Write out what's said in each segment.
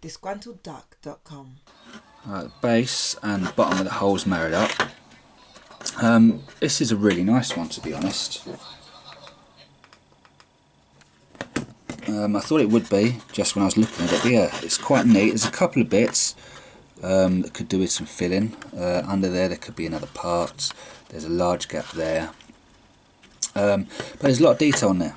disgruntledduck.com. The base and the bottom of the hole's married up. This is a really nice one, to be honest. I thought it would be just when I was looking at it, but yeah, it's quite neat. There's a couple of bits that could do with some filling. Under there could be another part. There's a large gap there, but there's a lot of detail on there,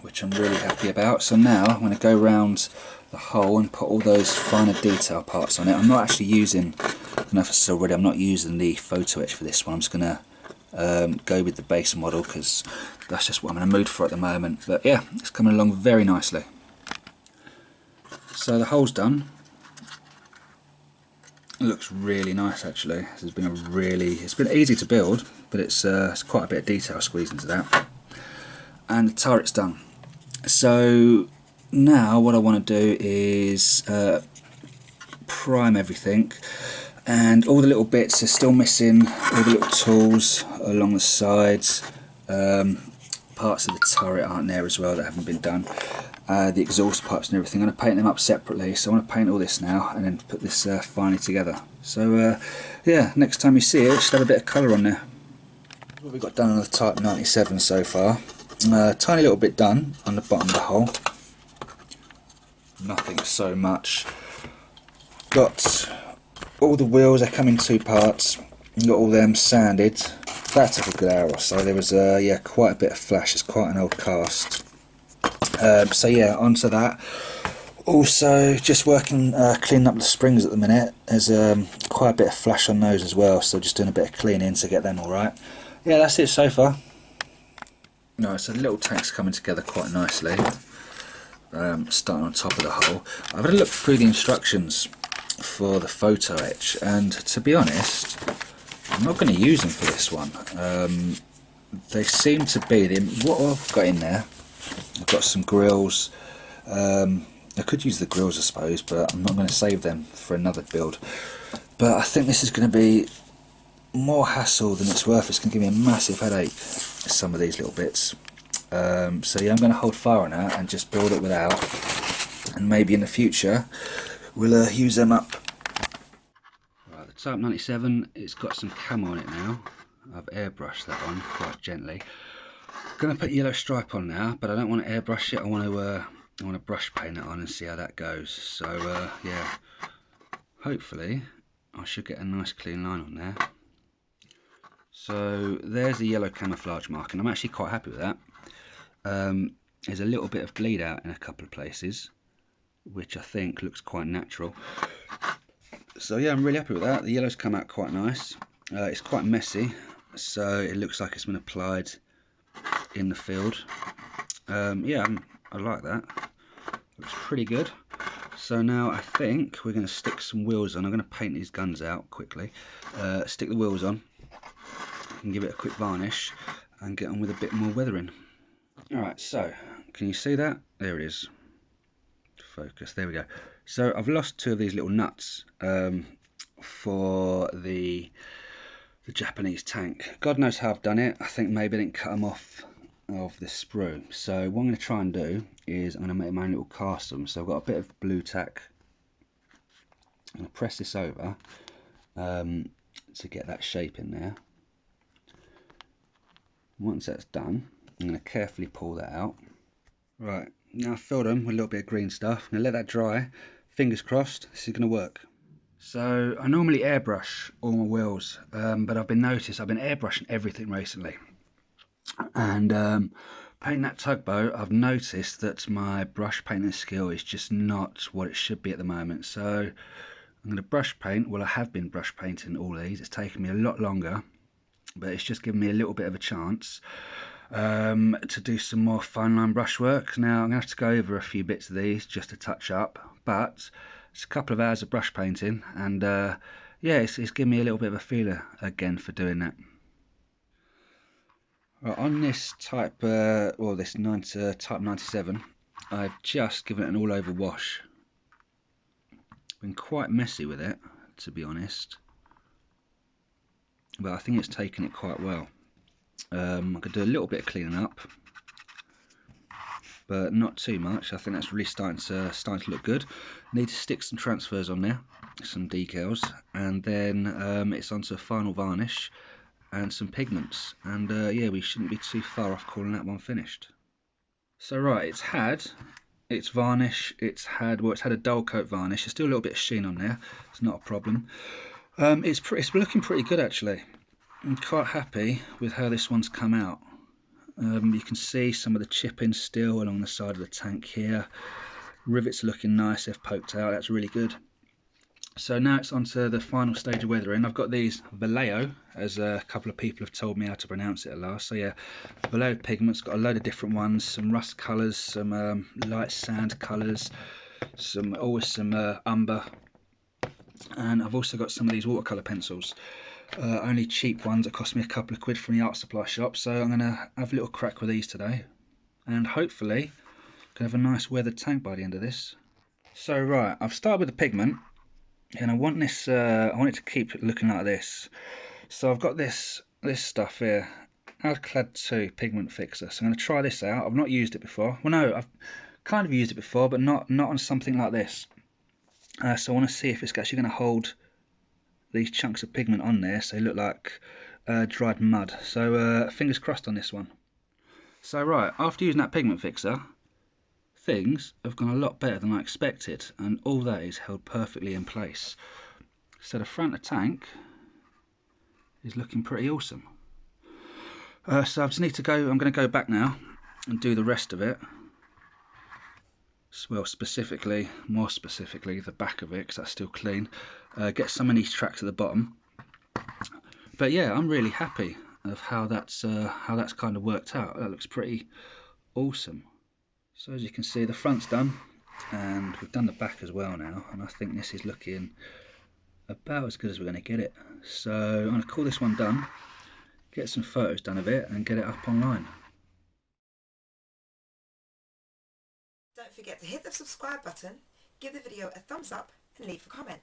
which I'm really happy about. So now I'm going to go around the hole and put all those finer detail parts on it. I'm not actually using, I don't know if I said already, I'm not using the photo etch for this one. I'm just going to go with the base model because that's just what I'm in a mood for at the moment. But yeah, it's coming along very nicely. So the hole's done. It looks really nice actually. It's been easy to build, but it's quite a bit of detail squeezed into that. And the turret's done. So now what I want to do is prime everything, and all the little bits are still missing, all the little tools along the sides, parts of the turret aren't there as well that haven't been done, the exhaust pipes and everything. I'm going to paint them up separately, so I want to paint all this now and then put this finally together. So yeah, next time you see it, just have a bit of colour on there. What we've got done on the Type 97 so far, tiny little bit done on the bottom of the hole, nothing so much. Got all the wheels, they come in two parts, got all them sanded. That took a good hour or so. There was yeah, quite a bit of flash, it's quite an old cast. So yeah, onto that. Also just working, cleaning up the springs at the minute. There's quite a bit of flash on those as well, so just doing a bit of cleaning to get them alright. Yeah, that's it so far. No, so the little tank's coming together quite nicely. Starting on top of the hole. I've had a look through the instructions for the photo etch, and to be honest, I'm not going to use them for this one. They seem to be, what I've got in there, I've got some grills. I could use the grills I suppose, but I'm not going to save them for another build. But I think this is going to be more hassle than it's worth. It's going to give me a massive headache, some of these little bits. So yeah, I'm going to hold fire on that and just build it without, and maybe in the future we'll use them up. Right, the Type 97, it's got some camo on it now. I've airbrushed that on quite gently. I'm going to put yellow stripe on now, but I don't want to airbrush it. I want to brush paint it on and see how that goes. So yeah, hopefully I should get a nice clean line on there. So there's the yellow camouflage mark, and I'm actually quite happy with that. There's a little bit of bleed out in a couple of places, which I think looks quite natural. So yeah, I'm really happy with that. The yellow's come out quite nice. It's quite messy, so it looks like it's been applied in the field. Yeah, I like that. Looks pretty good. So now I think we're going to stick some wheels on. I'm going to paint these guns out quickly. Stick the wheels on and give it a quick varnish and get on with a bit more weathering. Alright, so can you see that? There it is. Focus, there we go. So I've lost two of these little nuts for the Japanese tank. God knows how I've done it. I think maybe I didn't cut them off of the sprue. So what I'm going to try and do is I'm going to make my own little cast them. So I've got a bit of blue tack. I'm going to press this over to get that shape in there. Once that's done, I'm going to carefully pull that out. Right, now I've filled them with a little bit of green stuff. I'm going to let that dry. Fingers crossed, this is going to work. So I normally airbrush all my wheels, but I've been airbrushing everything recently. And painting that tugboat, I've noticed that my brush painting skill is just not what it should be at the moment. So I'm going to brush paint. Well, I have been brush painting all these. It's taken me a lot longer, but it's just given me a little bit of a chance to do some more fine line brush work. Now I'm going to have to go over a few bits of these just to touch up, but it's a couple of hours of brush painting, and yeah, it's given me a little bit of a feeler again for doing that. Right, on this Type, Type 97, I've just given it an all over wash. Been quite messy with it, to be honest, but I think it's taken it quite well. I could do a little bit of cleaning up. but not too much. I think that's really starting to look good. Need to stick some transfers on there, some decals, and then it's onto a final varnish and some pigments, and yeah, we shouldn't be too far off calling that one finished. So right, it's had its varnish, it's had a dull coat varnish. There's still a little bit of sheen on there, it's not a problem. It's looking pretty good actually. I'm quite happy with how this one's come out. You can see some of the chipping still along the side of the tank here. Rivets are looking nice, they've poked out, that's really good. So now it's on to the final stage of weathering. I've got these Vallejo, as a couple of people have told me how to pronounce it at last. So yeah, Vallejo pigments, got a load of different ones, some rust colours, some light sand colours, always some umber, and I've also got some of these watercolour pencils. Only cheap ones that cost me a couple of quid from the art supply shop, so I'm going to have a little crack with these today, and hopefully can have a nice weathered tank by the end of this. So right, I've started with the pigment, and I want this. I want it to keep looking like this. So I've got this stuff here, Clad 2 pigment fixer. So I'm going to try this out. I've not used it before. Well, no, I've kind of used it before, but not on something like this. So I want to see if it's actually going to hold these chunks of pigment on there, so they look like dried mud. So fingers crossed on this one. So right, after using that pigment fixer, things have gone a lot better than I expected, and all that is held perfectly in place. So the front of the tank is looking pretty awesome. So I just need to go, I'm going to go back now and do the rest of it. Well, more specifically the back of it, because that's still clean. Get some of these tracks at the bottom. But yeah, I'm really happy of how that's kind of worked out. That looks pretty awesome. So as you can see, the front's done, and we've done the back as well now, and I think this is looking about as good as we're going to get it. So I'm going to call this one done, get some photos done of it, and get it up online. Don't forget to hit the subscribe button, give the video a thumbs up and leave a comment.